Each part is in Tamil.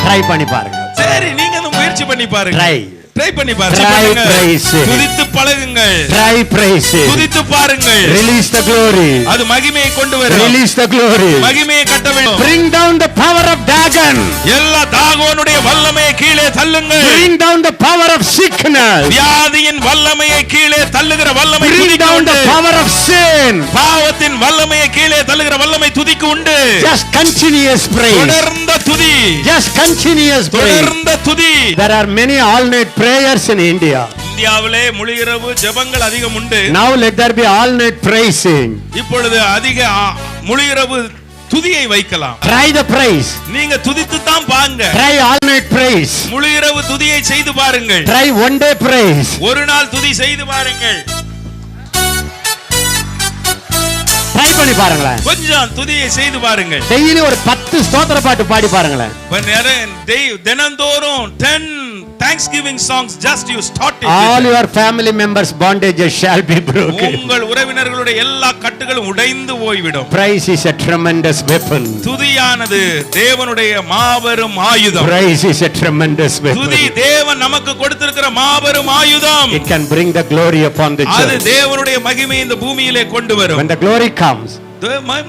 ட்ரை பண்ணி பாருங்க. சரி, நீங்க அந்த முயற்சி பண்ணி பாருங்க. ட்ரை பண்ணி பாருங்க. துதித்து பழகுங்கள். Try praise. துதித்து பாருங்கள். Release the glory. அது மகிமையை கொண்டு வரும். Release the glory. மகிமையை கட்ட வேண்டும். Bring down the power of Dagon. எல்லா தாகோனுடைய வல்லமையை கீழே தள்ளுங்கள். Bring down the power of sickness. வியாதியின் வல்லமையை கீழே தள்ளுகிற வல்லமை Bring துதிக்கு down உண்டு. the power of sin. பாவத்தின் வல்லமையை கீழே தள்ளுகிற வல்லமை துதிக்கு உண்டு. Just continuous praise. தொடர்ந்த துதி. Just continuous praise. தொடர்ந்த துதி. There are many all night prayers in India. இந்தியாவிலே முழு இரவு ஜெபங்கள் அதிகம் உண்டு. Now let there be all night praising. இப்பொழுது அதிக முழு இரவு துதியை வைக்கலாம். Try the praise. நீங்க துதித்து தான் பாருங்க. Try all night praise. முழு இரவு துதியை செய்து பாருங்கள். Try one day praise. ஒரு நாள் துதி செய்து பாருங்கள். ட்ரை பண்ணி பாருங்களேன். கொஞ்சம் துதியை செய்து பாருங்கள். டெய்லி ஒரு 10 ஸ்தோத்திர பாட்டு பாடி பாருங்களேன். தினந்தோறும் 10 Thanksgiving songs just you start it. All your family members bondages shall be broken. உங்கள் உறவினர்களுடைய எல்லா கட்டுகளும் உடைந்து போய்விடும். Praise is a tremendous weapon. துதியானது தேவனுடைய மாபெரும் ஆயுதம். Praise is a tremendous weapon. துதி தேவன் நமக்கு கொடுத்திருக்கிற மாபெரும் ஆயுதம். It can bring the glory upon the church. அது தேவனுடைய மகிமை இந்த பூமியிலே கொண்டு வரும். When the glory comes,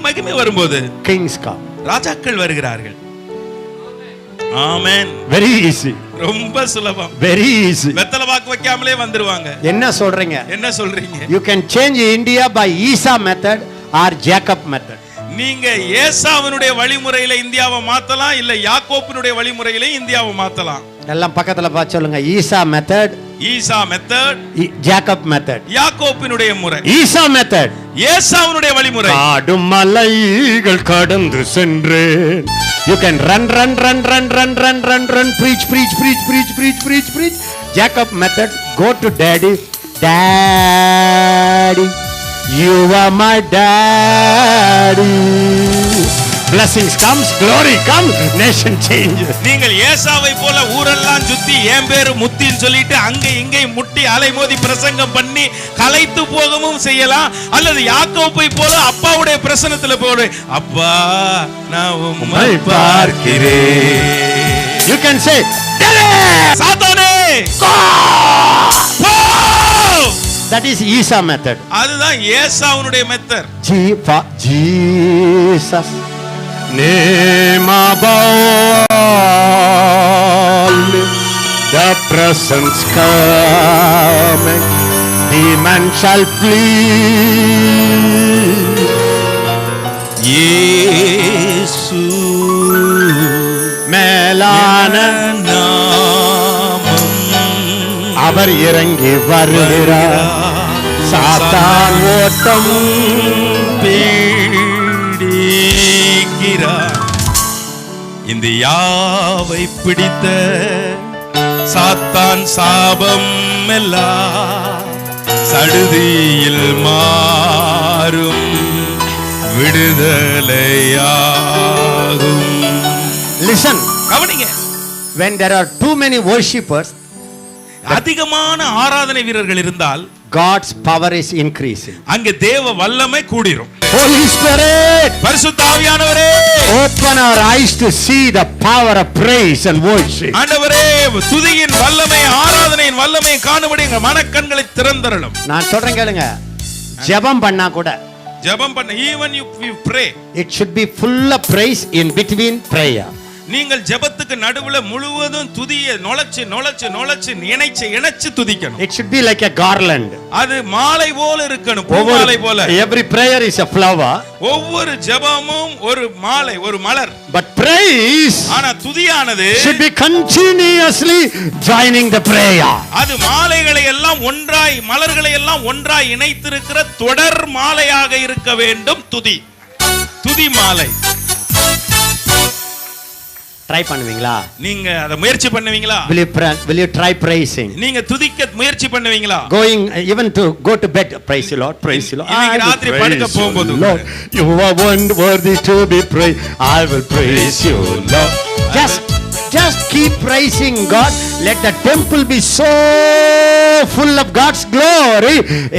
மகிமை வரும்போது kings come. ராஜாக்கள் வருகிறார்கள். ஆமென். Very easy. ரொம்ப சுலபம். Very easy. வெத்தல பாக்கு வைக்காமலே வந்துருவாங்க. என்ன சொல்றீங்க? என்ன சொல்றீங்க? You can change India by Esau method or Jacob method. நீங்க ஏசாவினுடைய வழிமுறையில இந்தியாவை மாத்தலாம், இல்ல யாக்கோபினுடைய வழிமுறையில இந்தியாவை மாத்தலாம். எல்லாம் பக்கத்துல பார்த்து சொல்லுங்க. ஈசா மெத்தட், ஈசா மெத்தட், ஜேக்கப் மெத்தட். யாக்கோபினுடைய முறை ஈசா மெத்தட், ஏசாவுடைய வழிமுறை. காடும் மலைகள் கடந்து சென்றேன். You can run preach Jacob method. Go to daddy. Daddy, you are my daddy. Blessings comes, glory comes, nation changes. நீங்கள் ஏசாவை போல ஊரெல்லாம் சுத்தி என் பேரு முத்தின்னு சொல்லிட்டு அங்க இங்கே முட்டி அலைமோதி பிரசங்கம் பண்ணி கலைத்து போகவும் செய்யலாம். அல்லது யாக்கோபை போல அப்பாவுடைய பிரசன்னத்துல போடு, அப்பா நான் உம்மை பார்க்கிறேன். You can say, சாத்தானே that is Esau method. அதுதான் ஏசாவுடைய method. Jesus name above all, the presence coming, demon shall flee. இயேசு மேலான நாமம் அவர் இறங்கி வருகிறார். சாத்தான் ஓட்டம் இந்த யாவை பிடித்த சாத்தான் சாபம் எல்லாம் சடுதியில் மாறும், விடுதலையாகும். Listen, கவனிங்க. when there are too many worshippers, அதிகமான ஆராதனை வீரர்கள் இருந்தால் God's power is increasing. அங்கே தேவ வல்லமை கூடிரும். Holy Spirit, பரிசுத்த ஆவியானவரே, open our eyes to see the power of praise and worship. ஆண்டவரே, துதியின் வல்லமை, ஆராதனையின் வல்லமை காணும்படி எங்கள் மனக்கண்களை திறந்தருளும். நான் சொல்றேன் கேளுங்க. ஜெபம் பண்ணா கூட, ஜெபம் பண்ண, even you pray, it should be full of praise in between prayer. நீங்கள் ஜெபத்துக்கு நடுவுல முழுவதும் துதியை நுழைச்சு நுழைச்சு நுழைச்சு இணைச்சு துதிக்கணும். It should be like a garland. அது மாலை போல இருக்கணும், பூமாலை போல. Every prayer is a flower. ஒவ்வொரு ஜெபமும் ஒரு மாலை, ஒரு மலர். But praise, ஆனா துதியானது should be continuously joining the prayer. அது மாலைகளை எல்லாம் ஒன்றாய், மலர்களை எல்லாம் ஒன்றாய் இணைத்திருக்கிற தொடர் மாலையாக இருக்க வேண்டும். துதி, துதி மாலை. ட்ரை பண்ணுவீங்களா? நீங்க அத முயற்சி பண்ணுவீங்களா? Will you try praising? நீங்க துதிக்க முயற்சி பண்ணுவீங்களா? Going even to go to bed, praise the Lord, praise the Lord. இன்னைக்கு ராத்திரி படுக்க போகும்போது, Lord, you are worthy to be praised. I will praise you, Lord. Just keep praising God. Let the temple be so full of God's glory.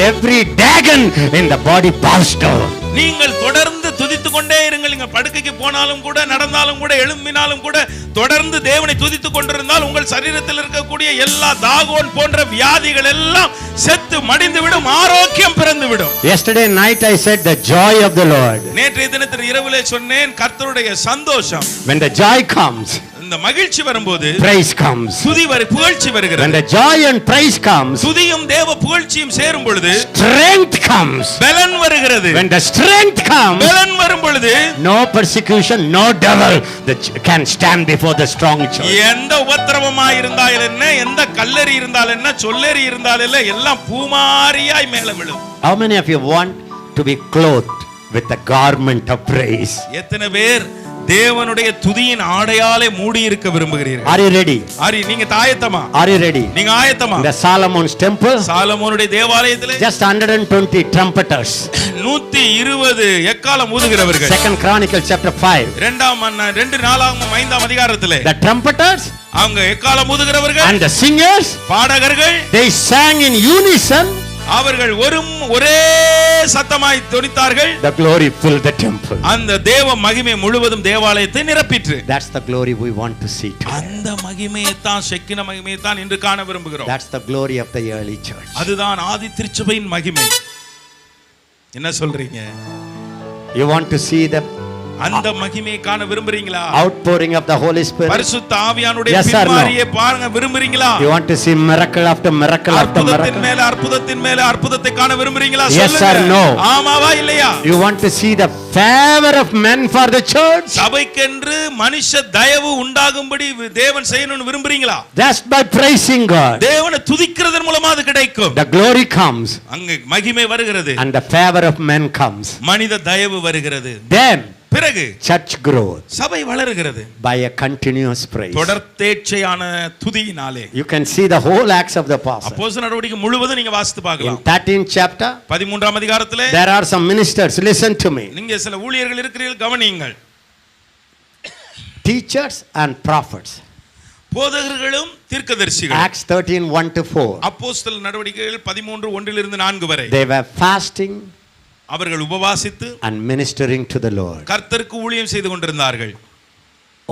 Every Dagon in the body bows down. நீங்கள் தொடர்ந்து துதித்துக் கொண்டே இருங்கள். நீங்க படுக்கைக்கு போனாலும் கூட, நடந்தாலும் கூட, எழும்பினாலும் கூட தொடர்ந்து தேவனை துதித்துக் கொண்டிருந்தால் உங்கள் சரீரத்தில் இருக்கக்கூடிய எல்லா தாகோன் போன்ற வியாதிகள் எல்லாம் செத்து மடிந்து விடும், ஆரோக்கியம் பிறந்து விடும். Yesterday night I said the joy of the Lord. நேற்றைய தினத்தில் இரவிலே சொன்னேன் கர்த்தருடைய சந்தோஷம். When the joy comes, இந்த மகிழ்ச்சி வரும்போது praise comes. புகழ்ச்சி வருகிறது. When the joy and praise comes, துதியும் தேவ புகழ்ச்சியும் சேரும் பொழுது strength comes. பலன் வருகிறது. When the strength comes, பலன் வரும் பொழுது no persecution, no devil that can stand before the strong church. எந்த உபத்திரவமாய் இருந்தால் என்ன, எந்த கல்லறி இருந்தால் என்ன, சொல்லறி இருந்தால் என்ன, எல்லாம் பூமாரியாய் மேல விழும். How many of you want to be clothed with the garment of praise? எத்தனை பேர் தேவனுடைய துதியின் ஆடையாலே மூடி இருக்க விரும்புகிறீர்கள்? Are you ready? நீங்க ஆயத்தமா? Are you ready? நீங்க ஆயத்தமா? In the Solomon's temple, சாலமோனுடைய தேவாலயத்திலே just 120 trumpeters. 120 எக்காளம் ஊதுகிறவர்கள். Second Chronicles chapter 5. 2 நாளாகமம் 5ஆம் அதிகாரத்திலே The trumpeters அவங்க எக்காளம் ஊதுகிறவர்கள் and the singers, பாடகர்கள், they sang in unison. அவர்கள் ஒரே சத்தமாய் தொனித்தார்கள். The glory filled the temple. அந்த தேவ மகிமை முழுவதும் தேவாலயத்தை நிரப்பிற்று. That's the glory we want to see today. அந்த மகிமையை தான், செக்கின மகிமையை தான் இன்று காண விரும்புகிறோம். That's the glory of the early church. அதுதான் ஆதி திருச்சபையின் மகிமை. என்ன சொல்றீங்க? You want to see the அந்த மகிமையை காண விரும்புறீங்களா? outpouring of the Holy Spirit? பரிசுத்த ஆவியானுடைய பின்மாரியை பாருங்க விரும்புறீங்களா? You want to see miracle after miracle after miracle? அற்புதத்தின் மேல அற்புதத்தை காண விரும்புறீங்களா? Yes or no? ஆமாவா இல்லையா? You want to see the favor of men for the church? சபைக்கென்று மனுஷ தயவு உண்டாகும்படி தேவன் செய்யணும்னு விரும்புறீங்களா? Just by praising God. தேவனை துதிக்கிறதன் மூலமா அது கிடைக்கும். The glory comes. அங்க மகிமை வருகிறது. And the favor of men comes. மனித தயவு வருகிறது. Then பிறகு church growth சபை வளருகிறது. by a continuous praise. தொடர்ந்தேச்சையான துதியினாலே. You can see the whole acts of the apostle. அப்போஸ்தலர் நடவடிக்கை முழுவதும் நீங்க வாசித்து பார்க்கலாம். In 13th chapter, 13ஆம் அதிகாரத்திலே there are some ministers. Listen to me. நீங்க சில ஊழியர்கள் இருக்கிறீர்கள், கவனியுங்கள். Teachers and prophets. போதகர்களும் தீர்க்கதரிசிகளும். Acts 13:1 to 4. அப்போஸ்தலர் நடவடிக்கைகள் 13:1 4 வரை. They were fasting அவர்கள் உபவாசித்து and ministering to the Lord. கர்த்தருக்கு ஊழியம் செய்து கொண்டிருந்தார்கள்.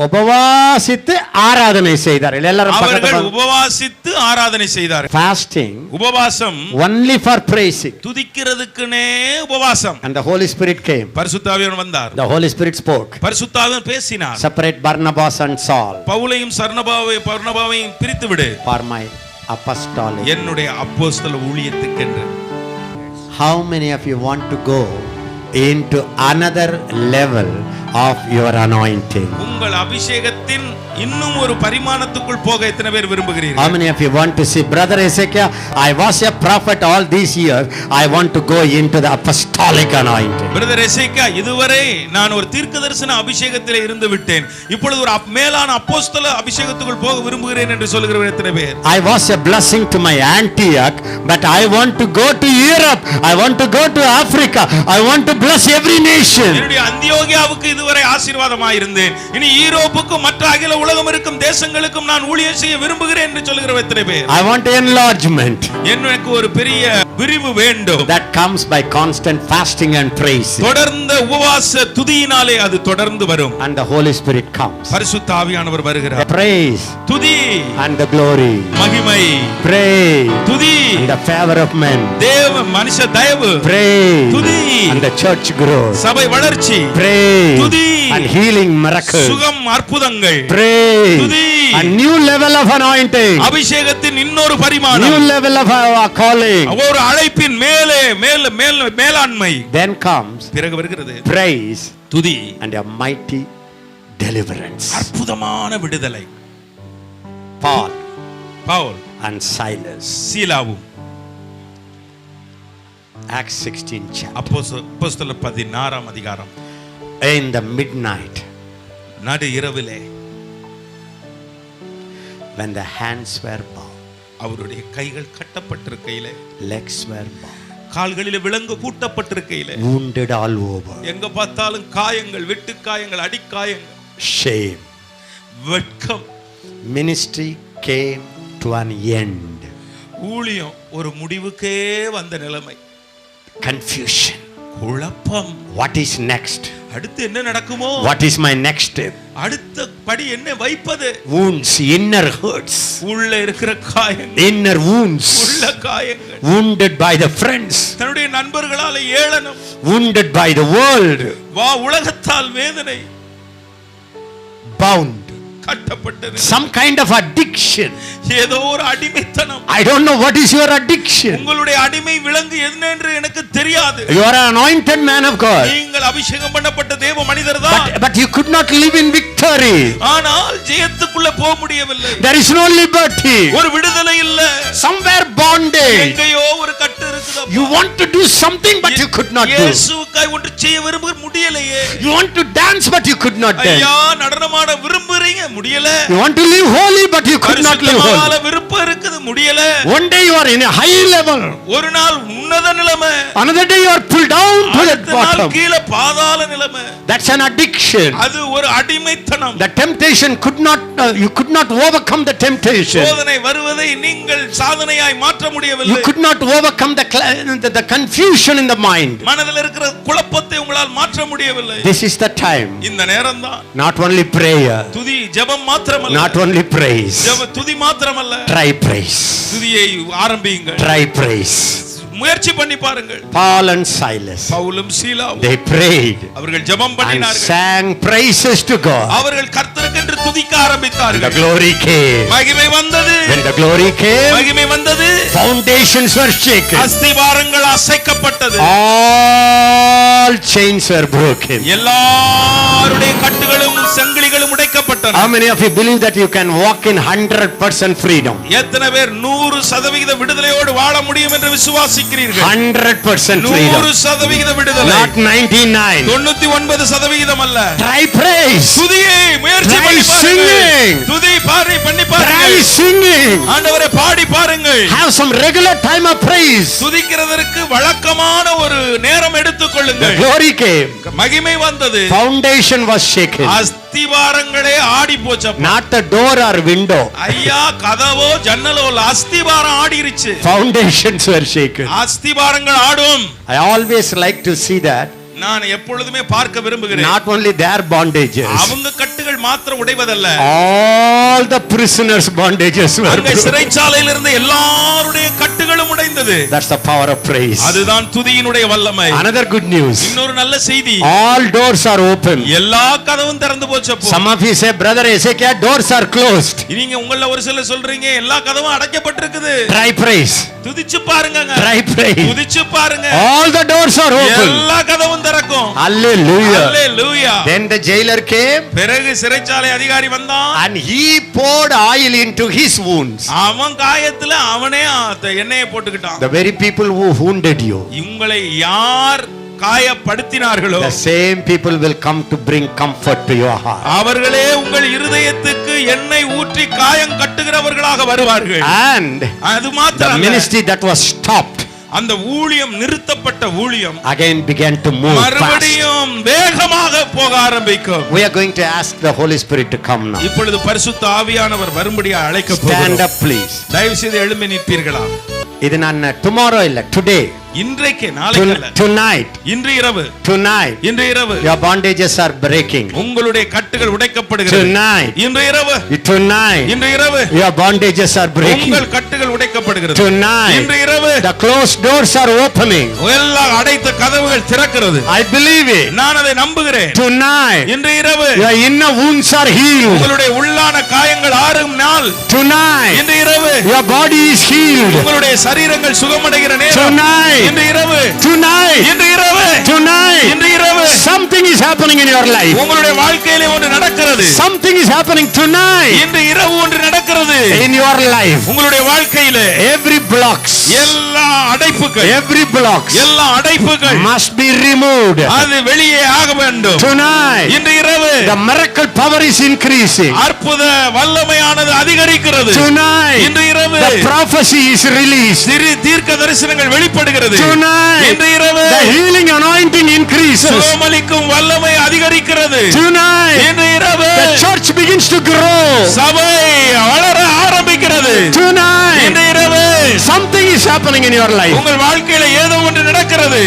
உபவாசித்து ஆராதனை செய்தார்கள். எல்லாரும் அவர்கள் உபவாசித்து ஆராதனை செய்தார்கள். Fasting, உபவாசம் only for praising. துதிக்கிறதுக்குனே உபவாசம். And the Holy Spirit came. பரிசுத்த ஆவியானவர் வந்தார். The Holy Spirit spoke. பரிசுத்த ஆவியானவர் பேசினார். Separate Barnabas and Saul. பவுலையும் பர்னபாவையும் பிரித்து விடு. For my apostolic. என்னுடைய அப்போஸ்தல ஊழியத்துக்கென்று. How many of you want to go into another level of your anointing? உங்கள் அபிஷேகத்தின் இன்னும் ஒரு பரிமாணத்துக்குள் போக எத்தனை பேர் விரும்புகிறீர்கள்? How many of you want to see brother Ezekiel? I was a prophet all these years. I want to go into the apostolic anointing. Brother Ezekiel, இதுவரை நான் ஒரு தீர்க்கதரிசன அபிஷேகத்திலே இருந்து விட்டேன். இப்பொழுது ஒரு மேலான அப்போஸ்தல அபிஷேகத்துக்குள் போக விரும்புகிறேன் என்று சொல்கிறவர் எத்தனை பேர்? I was a blessing to my Antioch, but I want to go to Europe. I want to go to Africa. I want to bless every nation. என்னுடைய அந்தியோகியாவுக்கு இதுவரை ஆசீர்வாதமாய் இருந்தேன். இனி யூரோப்புக்கும் மற்ற அகில உலகம் இருக்கும் தேசங்களுக்கும் நான் ஊழியம் செய்ய விரும்புகிறேன் என்று சொல்கிறவர் எத்தனை பேர்? I want enlargement. எனக்கு ஒரு பெரிய விரிவு வேண்டும். That comes by constant fasting and praise. தொடர்ந்த உபவாச துதியினாலே அது தொடர்ந்து வரும். And the Holy Spirit comes. பரிசுத்த ஆவியானவர் வருகிறார். Praise. துதி. And the glory. மகிமை. Praise. துதி. And the favor of men. தேவ மனுஷ தயவு. Praise. துதி. And the church grows. சபை வளர்ச்சி. Praise. துதி. And healing miracles. சுகம் அற்புதங்கள். Praise. துதி. A new level of anointing. அபிஷேகத்தின் இன்னொரு பரிமாணம். New level of our calling. ஒரு அழைப்பின் மேலாண்மை. Then comes பிறகு வருகிறது praise, துதி and a mighty deliverance. அற்புதமான விடுதலை. Paul and Silas. சீலாவும். Acts 16 chapter. அப்போஸ்தலர் 16ஆம் அதிகாரம். In the midnight, நடு இரவிலே, when the hands were bound, அவருடைய கைகள் கட்டப்பட்டிருக்கையிலே, legs were bound, கால்களிலே விலங்கு பூட்டப்பட்டிருக்கையிலே, wounded all over, எங்க பார்த்தாலும் காயங்கள், வெட்டு காயங்கள், அடிக்காயங்கள், shame, வெட்கம். ministry came to an end. ஊழியம் ஒரு முடிவுக்கே வந்த நிலைமை. Confusion. குழப்பம். What is next? அடுத்து என்ன நடக்குமோ? What is my next step? அடுத்த படி என்ன வைப்பது? Wounds, inner hurts. உள்ள இருக்கிற காயங்கள், Inner wounds. உள்ள காயங்கள். Wounded by the friends. தன்னுடைய நண்பர்களால ஏளனம். Wounded by the world. உலகத்தால் வேதனை. Bound. கட்டப்பட்டது. Some kind of addiction. ஏதோ ஒரு அடிமைத்தனம். I don't know what is your addiction. உங்களுடைய அடிமை விலங்கு என்ன என்று எனக்கு தெரியாது. You are an anointed man of God. நீங்கள் அபிஷேகம் பண்ணப்பட்ட தேவ மனிதர்தான். But you could not live in victory. ஆனால் ஜெயத்துக்குள்ள போக முடியவில்லை. There is no liberty. ஒரு விடுதலை இல்ல. Somewhere bondage. எங்கேயோ ஒரு கட்டு இருக்குது. You want to do something but you could not do. இயேசுவுக்காய் ஒன்று செய்ய விரும்ப முடியலையே. You want to dance but you could not dance. ஐயா நடனமாட விரும்புறீங்க முடியல. You want to live holy but you could not live holy. விருப்பம் இருக்குது முடியல. One day you are in a high level. ஒரு நாள் உன்னத நிலைமை. Another day you are pulled down to the bottom. கீழ பாதாள நிலைமை. That's an addiction. அது ஒரு அடிமைத்தனம். The temptation could not you could not overcome the temptation. சோதனை வருவதை நீங்கள் சாதனையாய் மாற்ற முடியவில்லை. You could not overcome the confusion in the mind. மனதில் இருக்கிற குழப்பத்தை உங்களால் மாற்ற முடியவில்லை. This is the time. இந்த நேரம்தான். Not only prayer. துதி ஜெபம் மாத்திரமல்ல. Not only praise. துதி மாத்திரமல்ல. Try praise. துதியை ஆரம்பியுங்கள். Try praise. முயற்சி பண்ணி பாருங்கள். Paul and Silas. பவுலும் சீலாவும். They prayed. அவர்கள் ஜெபம் பண்ணினார்கள். And sang praises to God. அவர்கள் கர்த்தருக்கென்று துதிக்க ஆரம்பித்தார்கள். The glory came. மகிமை வந்தது. When the glory came, மகிமை வந்தது. Foundations were shaken. அஸ்திவாரங்கள் அசைக்கப்பட்டது. All chains were broken. எல்லாருடைய கட்டுகளும் சங்கிலிகளும் உடைக்கப்பட்டன. How many of you believe that you can walk in 100% freedom? எத்தனை பேர் 100% விடுதலையோடு வாழ முடியும் என்று விசுவாசிக்கிறீர்கள்? 100% freedom. 100% விடுதலை. Not 99. 99% அல்ல. Try praise. துதியை முயற்சி பண்ணி பாருங்கள். துதி பண்ணி பாருங்கள். Try singing. ஆண்டவரே பாடி பாருங்கள். Have some regular time of praise. துதிக்கிறதற்கு வழக்கமான ஒரு நேரம் எடுத்துக்கொள்ளுங்கள். The glory came. மகிமை வந்தது. Foundation was shaken. அஸ்திவாரங்களே ஆடி போச்சு. Not the door or window. ஐயா கதவோ ஜன்னலோ அஸ்திவாரம் ஆடிருச்சு. Foundations were shaken. அஸ்திவாரங்கள் ஆடும். I always like to see that. நான் எப்பொழுதுமே பார்க்க விரும்புகிறேன். Not only their bondages. அவங்க கட்டுகள் மாத்திரம் உடைவதல்ல. All the prisoners bondages were broken. சிறைச்சாலையில் இருந்த எல்லாருடைய கட்டுகளும் உடைந்தது. That's the power of praise. அதுதான் துதியினுடைய வல்லமை. Another good news. இன்னொரு நல்ல செய்தி. All doors are open. எல்லா கதவும் திறந்து போச்சு. Some of you say, brother Ezekiel, doors are closed. நீங்க உங்கள ஒரு சிலர் சொல்றீங்க எல்லா கதவும் அடைக்கப்பட்டிருக்குது. Try praise. துதிச்சு பாருங்கங்க. Try praise. துதிச்சு பாருங்க. All the doors are open. எல்லா கதவும் திறக்கும். Hallelujah. Hallelujah. Then the jailer came. பிறகு சிறைச்சாலை அதிகாரி வந்தான். And he poured oil into his wounds. அவன் காயத்துல அவனே எண்ணெயை போட்டுக்கிட்டான். The very people who wounded you. உங்களை யார் காயப்படுத்தினார்களோ the same people will come to bring comfort to your heart. அவர்களே உங்கள் இருதயத்துக்கு எண்ணெய் ஊற்றி காயம் கட்டுகிறவர்களாக வருவார்கள். And அது மாத்திரமல்ல, the ministry that was stopped, அந்த ஊழியம் நிறுத்தப்பட்ட ஊழியம் again began to move மறுபடியும் வேகமாக போக ஆரம்பிக்கும். We are going to ask the Holy Spirit to come now. இப்பொழுது பரிசுத்த ஆவியானவர் வரும்படியாக அழைக்கப்படுகிறார். Stand up please. தயவு செய்து எழும்பி நிற்பீர்களா? இது நான் tomorrow இல்ல, today. இன்றைக்கு நாளைக்கு அல்ல. Tonight. இன்று இரவு. Tonight. இன்று இரவு. Your bondages are breaking. உங்களுடைய கட்டுகள் உடைக்கப்படுகிறது. Tonight. இன்று இரவு. Tonight. இன்று இரவு. Your bondages are breaking. உங்கள் கட்டுகள் உடைக்கப்படுகிறது. Tonight. இன்று இரவு. The closed doors are opening. எல்லா அடைத்த கதவுகள் திறக்கிறது. I believe it. நான் அதை நம்புகிறேன். Tonight. இன்று இரவு. Your inner wounds are healed. உங்களுடைய உள்ளான காயங்கள் ஆறும் நாள். Tonight. இன்று இரவு. Your body is healed. உங்களுடைய சரீரங்கள் சுகமடைகிற நேரம். Tonight. இன்று இரவு. Tonight. இன்று இரவு. Tonight. இன்று இரவு. Something is happening in your life. உங்களுடைய வாழ்க்கையிலே ஒன்று நடக்கிறது. Something is happening tonight. இன்று இரவு ஒன்று நடக்கிறது. In your life. உங்களுடைய வாழ்க்கையிலே Every blocks. எல்லா அடைப்புகள். Every blocks. எல்லா அடைப்புகள் must be removed. அது வெளியே ஆக வேண்டும். Tonight. இன்று இரவு. The miracle power is increasing. அற்புத வல்லமையானது அதிகரிக்கிறது. Tonight. இன்று இரவு. The prophecy is released. தீர்க்க தரிசனங்கள் வெளிப்படுகிறது. Tonight. இன்று இரவு. The healing anointing increases. சுகமளிக்கும் வல்லமை அதிகரிக்கிறது. Tonight. இன்று இரவு. The church begins to grow. சபை வளர ஆரம்பிக்கிறது. Tonight. இன்று இரவு. Something is happening in your life. உங்கள் வாழ்க்கையில ஏதோ ஒன்று நடக்கிறது.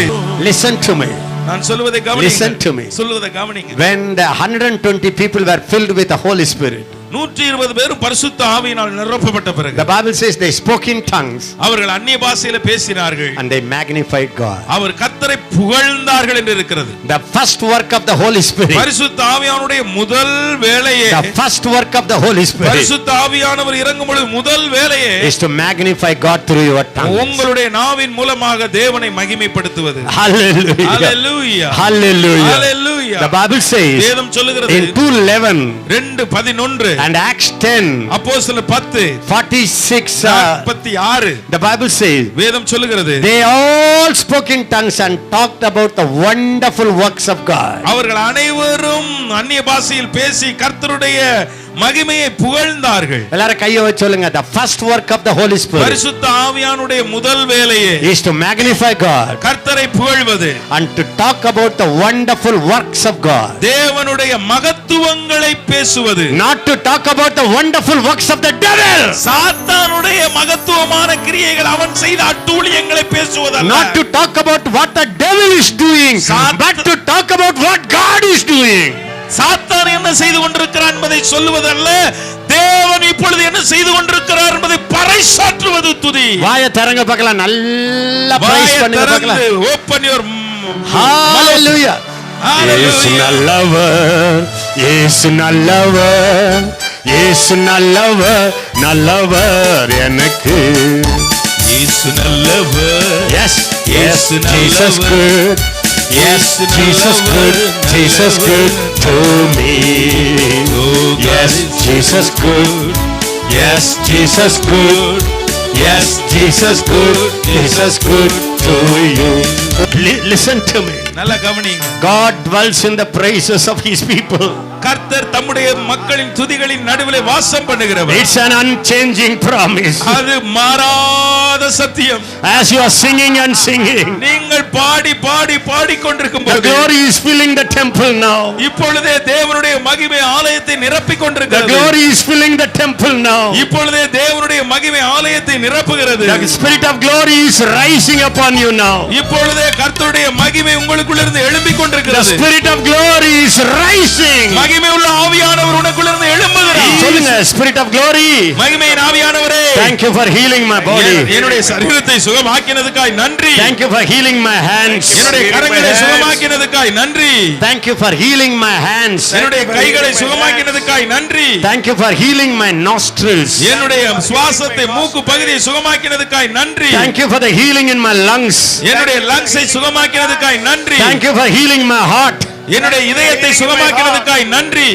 Listen to me. நான் சொல்வதை கவனிங்க. Listen to me. சொல்வதை கவனிங்க. When the 120 people were filled with the Holy Spirit, 120 பேரும் பரிசுத்த ஆவியினால் நிரப்பப்பட்ட பிறகு the Bible says they spoke in tongues அவர்கள் அந்நிய பாஷையில பேசினார்கள். and they magnified God. அவர் கர்த்தரை புகழ்ந்தார்கள் என்று இருக்கிறது. The first work of the Holy Spirit, பரிசுத்த ஆவியானுடைய முதல் வேலையே, the first work of the Holy Spirit பரிசுத்த ஆவியானவர் இறங்கும் பொழுது முதல் வேலையே is to magnify God through your tongue. உங்களுடைய நாவின் மூலமாக தேவனை மகிமைப்படுத்துவது. Hallelujah. Hallelujah. Hallelujah. Hallelujah. The Bible says வேதம் சொல்லுகிறது in 2:11 2:11 and Acts 10 அப்போஸ்தலர் 10 46 46 the Bible says வேதம் சொல்லுகிறது they all spoke in tongues and talked about the wonderful works of God. அவர்கள் அனைவரும் அந்நிய பாஷையில் பேசி கர்த்தருடைய மகிமையை புகழ்ந்தார்கள். எல்லாரும் கையை வச்சு சொல்லுங்க, the first work of the Holy Spirit பரிசுத்த ஆவியானுடைய முதல் வேலையே is to magnify God கர்த்தரை புகழ்வது and to talk about the wonderful works of God. தேவனுடைய மகத்துவங்களை பேசுவது. Not to talk about the wonderful works of the devil. சாத்தானுடைய மகத்துவமான கிரியைகள் அவன் செய்த அட்டூழியங்களை பேசுவதல்ல. Not to talk about what the devil is doing, but to talk about what God is doing. சாத்தான் என்ன செய்து கொண்டிருக்கிறான் என்பதை சொல்லுவதல்ல, தேவன் இப்பொழுது என்ன செய்து கொண்டிருக்கிறார் என்பதை பறைசாற்றுவது துதி. வாயை திறங்க பார்க்கலாம், நல்லா பிரைஸ் பண்ணுங்க பார்க்கலாம். ஓபன் யுவர் ஹalleluya. இயேசு நல்லவர், இயேசு நல்லவர், இயேசு நல்லவர், நல்லவர் எனக்கு. இயேசு நல்லவர். Yes, yes, Jesus good. Yes, Jesus good. Jesus good to me. Yes, Jesus good. Yes, Jesus good. Yes, Jesus good. Jesus good to you. Listen to me. நல்ல கவனிங்க. God dwells in the praises of his people. கர்த்தர் தம்முடைய மக்களின் துதிகளின் நடுவிலே வாசம் பண்ணுகிறவர். It's an unchanging promise. அது மாறாத சத்தியம். As you are singing and singing, நீங்கள் பாடி பாடி பாடிக்கொண்டிருக்கும் the போது glory is filling the temple now. இப்பொழுதே தேவனுடைய மகிமை ஆலயத்தை நிரப்பிக் The கொண்டிருக்கிறது. glory is filling the temple now. இப்பொழுதே தேவனுடைய மகிமை ஆலயத்தை நிரப்புகிறது. The spirit of glory is rising upon you now. இப்பொழுதே கர்த்தருடைய மகிமை உங்களுக்குள்ளிருந்து எழும்பிக் The கொண்டிருக்கிறது. spirit of glory is rising. மகிமை உள்ள ஆவியானவர் உனக்குள்ளிருந்து எழும்புகிறார். சொல்லுங்க, spirit of glory. மகிமையின் ஆவியானவரே, Thank you for healing my body. என்னுடைய சரீரத்தை சுகமாக்கினதுக்காய் நன்றி. Thank you for healing my hands. என்னுடைய கரங்களை சுகமாக்கினதுக்காய் நன்றி. Thank you for healing my hands. என்னுடைய கைகளை சுகமாக்கினதுக்காய் நன்றி. Thank you for healing my nostrils. என்னுடைய சுவாசத்தை மூக்கு பகுதியை சுகமாக்கினதுக்காய் நன்றி. Thank you for the healing in my lungs. என்னுடைய லங்ஸை சுகமாக்கினதுக்காய் நன்றி. Thank you for healing my heart. என்னுடைய இதயத்தை சுகமாக்கினதுக்காய் நன்றி.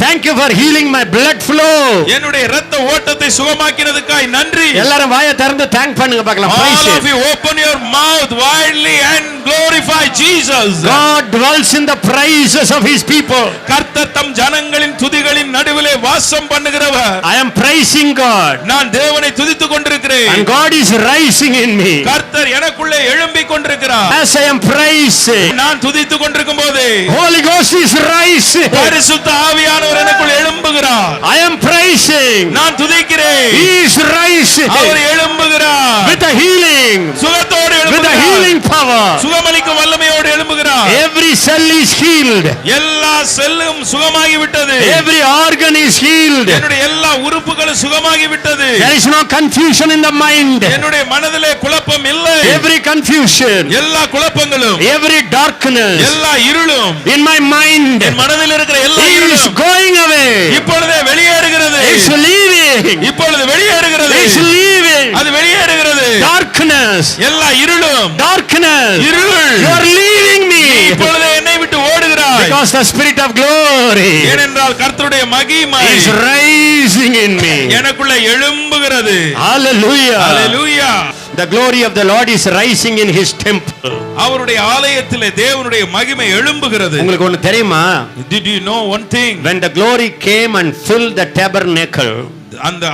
Thank you for healing my blood flow. என்னுடைய இரத்த ஓட்டத்தை சுகமாக்கினதுக்காய் நன்றி. எல்லாரும் வாயை திறந்து thank பண்ணுங்க பார்க்கலாம். All Praise of him. you open your mouth widely and glorify Jesus. God dwells in the praises of his people. கர்த்தர் தம் ஜனங்களின் துதிகளின் நடுவிலே வாசம் பண்ணுகிறவர். I am praising God. நான் தேவனை துதித்துக் கொண்டிருக்கிறேன். And God is rising in me. கர்த்தர் எனக்குள்ளே எழும்பிக் கொண்டிருக்கிறார். As I am praising, நான் துதித்துக் கொண்டிருக்கும் போது Holy Ghost is rising. பரிசுத்த ஆவியானவர் எனக்குள் எழும்புகிறார். I am praising. நான் துதிக்கிறேன். He is rising our எழும்புகிறார். with the healing, சுகத்தோடு with the எழும்புகிறார். healing power. சுகமளிக்கும் வல்லமையோடு எழும்புகிறார். Every cell is healed. எல்லா செல்லும் சுகமாகி விட்டது. Every organ is healed. என்னுடைய எல்லா உறுப்புகளும் சுகமாகி விட்டது. There is no confusion in the mind. என்னுடைய மனதிலே குழப்பம் இல்லை. Every confusion, எல்லா குழப்பங்களும், every darkness எல்லா இருளும் in my mind என் மனதில் இருக்கிற எல்லா is இருளும் going away. இப்பொழுதே வெளியேறுகிறது. It's leaving. இப்பொழுது வெளியேறுகிறது. It's leaving. அது வெளியேறுகிறது. Darkness, எல்லா இருளும், darkness, இருள், you are leaving me. இப்பொழுது என்னை விட்டு ஓடுகிறாய். Because the spirit of glory ஏனென்றால் கர்த்தருடைய மகிமை is rising in me. எனக்குள்ள எழும்புகிறது. Hallelujah. Hallelujah. The glory of the Lord is rising in his temple. அவருடைய ஆலயத்திலே தேவனுடைய மகிமை எழும்புகிறது. உங்களுக்கு ஒன்னு தெரியுமா? Did you know one thing? When the glory came and filled the tabernacle, அந்த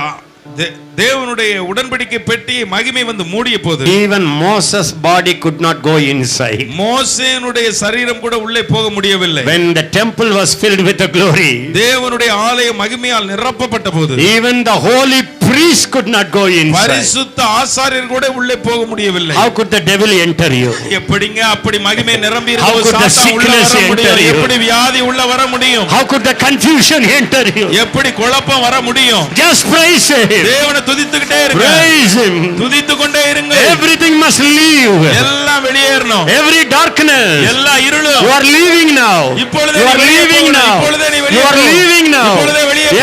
தேவனுடைய உடன்படிக்கை பெட்டி மகிமை வந்து மூடிய போது even Moses' body could not go inside. மோசேனுடைய சரீரம் கூட உள்ளே போக முடியவில்லை. When the temple was filled with the glory, தேவனுடைய ஆலயம் மகிமையால் நிரப்பப்பட்ட போது even the holy priest could not go inside. பரிசுத்த ஆசாரியர் கூட உள்ளே போக முடியவில்லை. How could the devil enter you? எப்படிங்க அப்படி மகிமை நிரம்பி How could the sickness enter you? எப்படி வியாதி உள்ள வர முடியும்? How could the confusion enter you? எப்படி குழப்பம் வர முடியும்? Just praise him. தேவனை துதித்துக்கிட்டே இருங்க. Praise him. துதித்துக்கொண்டே இருங்க. Everything must leave. எல்லாம் வெளியேறணும். Every darkness. எல்லா இருளும். You are leaving now. இப்பொழுதே You are leaving now. You are leaving now.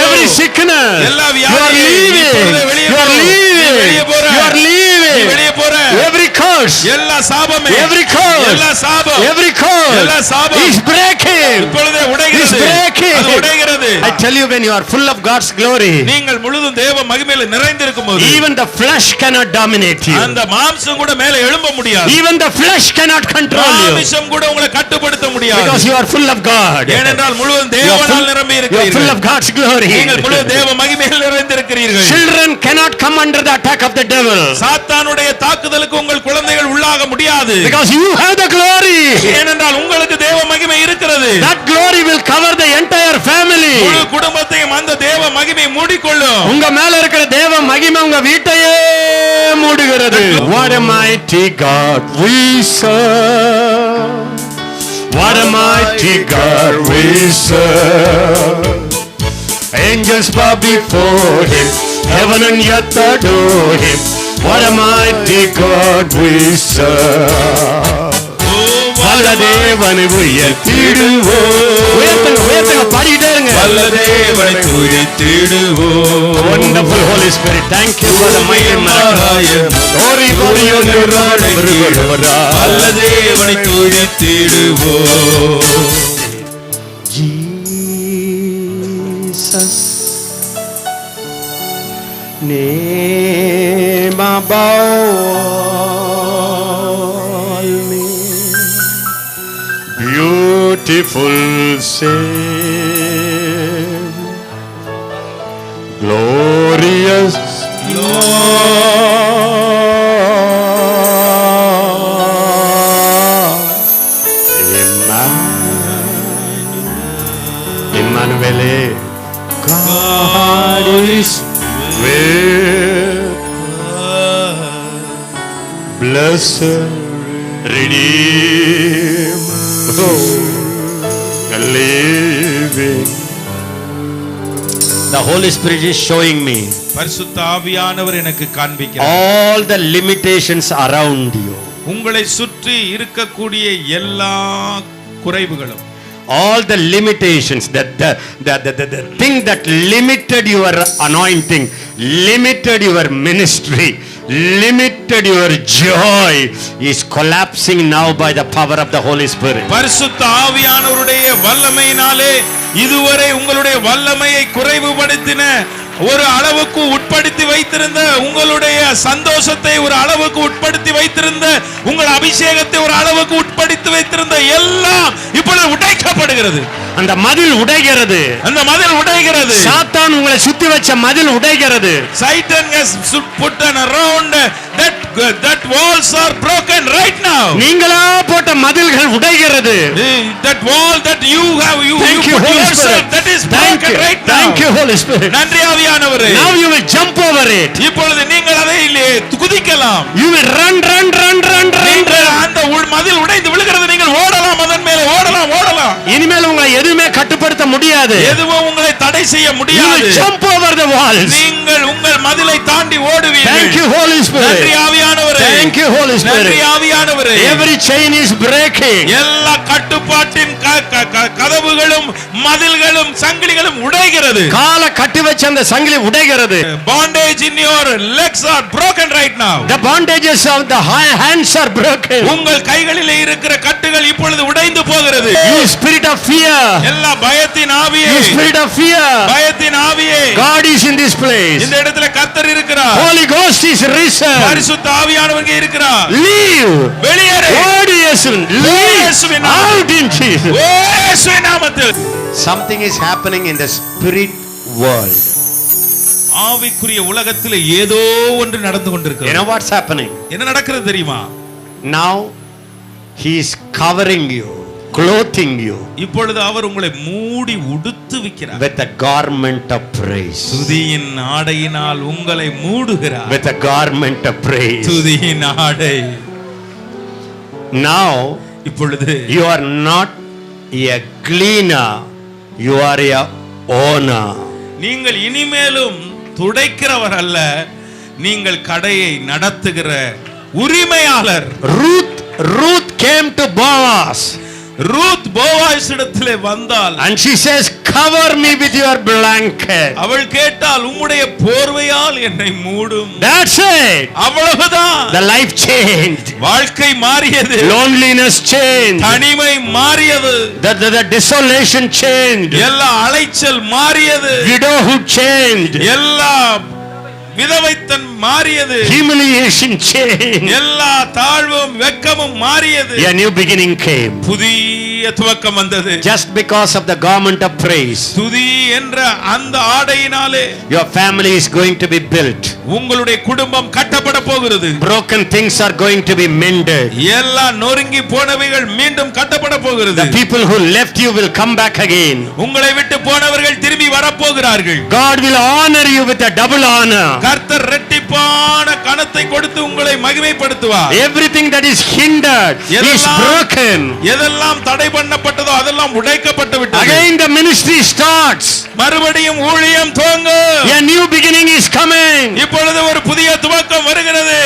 Every sickness. You are leaving. You are leaving. You are leaving. Every curse. எல்லா சாபமே. Every curse. எல்லா சாபம். Every curse. எல்லா சாபம். is breaking. இப்பொழுதே உடைகிறது. Is breaking. அது உடைகிறது. I tell you, when you are full of God's glory, நீங்கள் முழுதும் தேவ மகிமையில நிறைந்திருக்கும்போது even the flesh cannot dominate you. அந்த மாம்சம் கூட மேலே எழும்ப முடியாது. Even the flesh cannot control you. மாம்சம் கூட உங்களை கட்டுப்படுத்த முடியாது. Because you are full of God. ஏனென்றால் முழுவதும் தேவனால் நிரம்பி You are இருக்கிறீர்கள். full of God's glory. நீங்கள் முழுவதும் தேவ மகிமையில் நிறைந்திருக்கிறீர்கள். Children cannot come under the attack of the devil. சாத்தானுடைய தாக்குதலுக்கு உங்கள் குழந்தைகள் உள்ளாக முடியாது. Because you have the glory. ஏனென்றால் உங்களுக்கு தேவ மகிமை இருக்கிறது. That glory will cover the entire family. முழு குடும்பத்தையும் அந்த தேவ மகிமை மூடிக்கொள்ளும். உங்க மேல இருக்கிற தேவ மகிமை உங்க வீட்டையே மூடுகிறது. What a mighty God we serve. What a mighty God we serve. Angels bow before him, heaven and earth adore him. What a mighty God we serve. வல்ல தேவனை உயர்த்திடுவோம். உயர்த்துங்க பாடிட்டே இருங்க. வல்ல தேவனை உயர்த்திடுவோம். Wonderful Holy Spirit, thank you for the mighty miracle. Glory glory வல்ல தேவனை உயர்த்திடுவோம். Jesus name above me. Beautiful Savior, glorious Lord, Emmanuel, God is with blessed Redeemer, the living. The Holy Spirit is showing me பரிசுத்த ஆவியானவர் எனக்கு காண்பிக்கிறார். all the limitations around you. உங்களை சுற்றி இருக்கக்கூடிய எல்லா குறைவுகளும், all the limitations, the thing that limited your anointing, limited your ministry, limited your joy is collapsing now by the power of the Holy Spirit. பரிசுத்த ஆவியானவருடைய வல்லமையினாலே இதுவரை உங்களுடைய வல்லமையை குறைவுபடுத்தின, ஒரு அளவுக்கு உட்படுத்தி வைத்திருந்த உங்களுடைய சந்தோஷத்தை, ஒரு அளவுக்கு உட்படுத்தி வைத்திருந்த உங்கள் அபிஷேகத்தை, ஒரு அளவுக்கு உட்படுத்தி வைத்திருந்த எல்லாம் இப்பொழுது உடைக்கப்படுகிறது. அந்த மதில் உடைகிறது. அந்த மதில் உடைகிறது. சாத்தான் உங்களை சுத்தி வச்ச மதில் உடைகிறது. Satan has put an around that walls are broken right now. நீங்களா போட்ட மதில்கள் உடைகிறது. That wall that you have you put yourself, that is broken right now. Thank you Holy Spirit. நன்றி ஆவியானவரே. Now you will jump over it. இப்பொழுது நீங்கள் அதை குதிக்கலாம். You will run. அந்த மதில் உடைந்து விழுகிறது, நீங்கள் ஓடலாம், அதன் மேலே ஓடலாம். இனிமேல் உங்களை எதுவுமே கட்டுப்படுத்த முடியாது. எதுவும் உங்களை தடை செய்ய முடியாது. You will jump over the walls. நீங்கள் உங்கள் மதிலை தாண்டி ஓடுவீர்கள். Thank you Holy Spirit. நன்றி ஆவியானவரே. Thank you Holy Spirit. நன்றி ஆவியானவரே. Every chain is breaking. எல்லா கட்டுப்பாட்டின் கதவுகளும் மதில்களும் சங்கிலிகளும் உடைகிறது. கால கட்டி வச்ச அந்த சங்கிலி உடைகிறது. Bondage in your legs are broken right now. The bondages of the hands are broken. உங்கள் கைகளிலே இருக்கிற கட்டுகள் இப்பொழுது உடைந்து போகிறது. You spirit of fear. எல்லா பயத்தின் ஆவியே. You spirit of fear. பயத்தின் ஆவியே. God is in this place. இந்த இடத்துல கர்த்தர் இருக்கிறார். Holy Ghost is risen. பரிசுத்த ஆவியானவர் இங்கே இருக்கிறார். Leave. வெளியேறு. Lord Yesu. Leave out in Jesus. இயேசுவின் நாமத்தில். Something is happening in the spirit world. ஆவிக்குரிய உலகத்தில் ஏதோ ஒன்று நடந்து You கொண்டிருக்கிறது. know what's happening? என்ன நடக்கிறது தெரியுமா? Now he is covering you, clothing you இப்பொழுது அவர் உங்களை மூடி உடுத்து வைக்கிறார். with a garment of praise. துதியின் ஆடையினால் உங்களை மூடுகிறார். With a garment of praise. துதியின் ஆடை. Now இப்பொழுது you are not a gleaner, you are a owner. நீங்கள் இனிமேலும் துடைக்கிறவர் அல்ல, நீங்கள் கடையை நடத்துகிற உரிமையாளர். Ruth came to Boaz Ruth Boaz இடத்திலே வந்தால் and she says, cover me with your blanket. அவள் கேட்டால் உம்முடைய போர்வையால் என்னை மூடும். That's it. அவ்வளவுதான். The life changed. வாழ்க்கை மாறியது. Loneliness changed. தனிமை மாறியது. The desolation changed. எல்லா அலைச்சல் மாறியது. Widowhood changed. எல்லா விதவைத்தன் மாறியது. Humiliation changed. எல்லா தாழ்வும் வெட்கமும் மாறியது. A new beginning came. புதிய துவக்கம் வந்தது. Just because of the garment of praise. துதி என்ற அந்த ஆடையினாலே Your family is going to be built. உங்களுடைய குடும்பம் கட்டப்பட போகிறது. Broken things are going to be mended. எல்லா நொறுங்கி போனவைகள் மீண்டும் கட்டப்பட போகிறது. The people who left you will come back again. உங்களை விட்டு போனவர்கள் திரும்பி வரப்போகிறார்கள். God will honor you with a double honor. கர்த்தர் இரட்டிப்பான கனத்தை கொடுத்து உங்களை மகிமைப்படுத்துவார். Everything that is hindered is broken. எதெல்லாம் தடை பண்ணப்பட்டதோ அதெல்லாம் உடைக்கப்பட்டு விட்டது. Again the ministry starts. மறுபடியும் ஊழியம் துவங்கும். A new beginning is coming. இப்பொழுது ஒரு புதிய துவக்கம் வருகிறது.